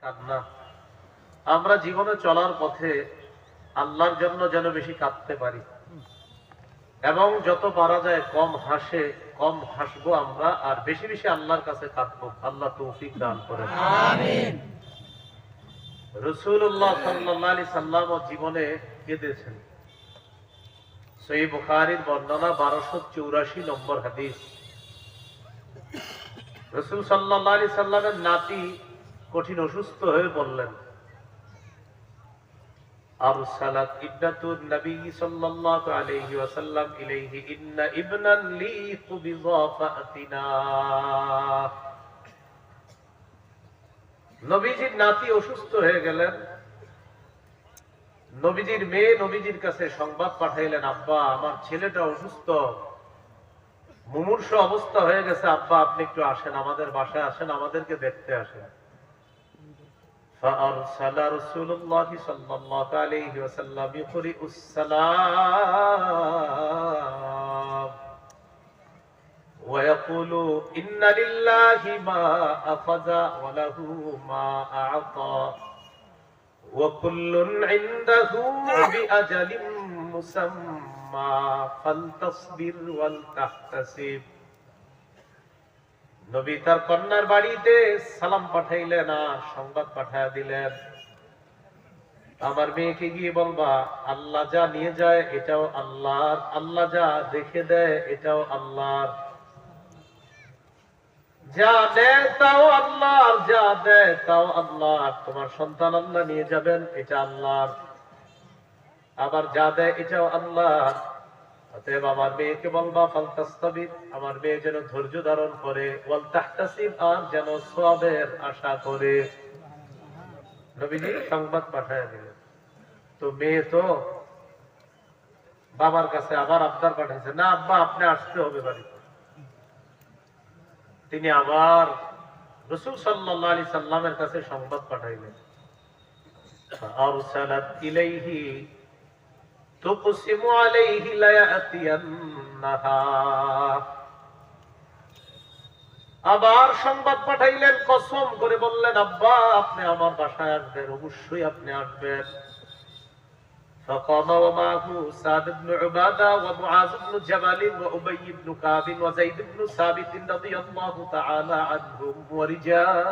কান্না। আমরা জীবনে চলার পথে আল্লাহর জন্য যেন বেশি কাঁদতে পারি এবং যত পারা যায় কম হাসবো আমরা, আর বেশি বেশি আল্লাহর কাছে কাঁদবো। আল্লাহ তৌফিক দান করেন, আমিন। রাসূলুল্লাহ সাল্লাল্লাহু আলাইহি সাল্লাম জীবনে কেঁদেছেন। সহিহ বুখারীর বর্ণনা 1284 নম্বর হাদিস। রাসূল সাল্লাল্লাহু আলাইহি সাল্লামের নাতি কঠিন অসুস্থ হয়ে পড়লেন। আরসালাত ইবনাতুন নবী সাল্লাল্লাহু আলাইহি ওয়াসাল্লাম ইলাইহি ইন্না ইবনান লি কুবিযাফাতিনা। নবীজির নাতি অসুস্থ হয়ে গেলেন। নবীজির মেয়ে নবীজির কাছে সংবাদ পাঠাইলেন, আব্বা আমার ছেলেটা অসুস্থ, মুমূর্ষ অবস্থা হয়ে গেছে, আব্বা আপনি একটু আসেন, আমাদের বাসায় আসেন, আমাদেরকে দেখতে আসেন। فأرسل رسول الله صلى الله عليه وسلم يقرئ السلام ويقول إن لله ما أخذ وله ما أعطى وكل عنده بأجل مسمى فلتصبر ولتحتسب। নবী তার কন্যার বাড়িতে সালাম পাঠাইলেন আর সংবাদ পাঠায় দিলেন, আমার মেয়েকে গিয়ে বলবা আল্লাহ যা নিয়ে যায় এটাও আল্লাহর, আল্লাহ যা রেখে দেয় এটাও আল্লাহর, যা দেয় তাও আল্লাহর, যা দেয় তাও আল্লাহর। তোমার সন্তান আল্লাহ নিয়ে যাবেন, এটা আল্লাহর, আবার যা দেয় এটাও আল্লাহর। অতএব আমার মেয়েকে বলবা ফালতাসতাবির, আমার মেয়ে যেন ধৈর্য ধারণ করে, ওয়াল তাহতাসিব, আর যেন সওয়াবের আশা করে। নবীজি সংবাদ পাঠায় দিলেন। তো মেয়ে তো বাবার কাছে আবার আবদার পাঠাইছে, না আব্বা আপনি আসতে হবে বাড়িতে। তিনি আবার রাসূল সাল্লাল্লাহু আলাইহি সাল্লামের কাছে সংবাদ পাঠাইলেন। ফাআরসালাত ইলাইহি তুকসিমু আলাইহি লায়াতিয়ান্নাহা। আবার সংবাদ পাঠাইলেন, কসম করে বললেন, আব্বা আপনি আমার বাসায় আসবেন, অবশ্যই আপনি আসবেন। فقام ومعه سعد بن عبادة ومعاذ بن جبل وأبي بن كعب وزيد بن ثابت رضي الله تعالى عنهم ورجال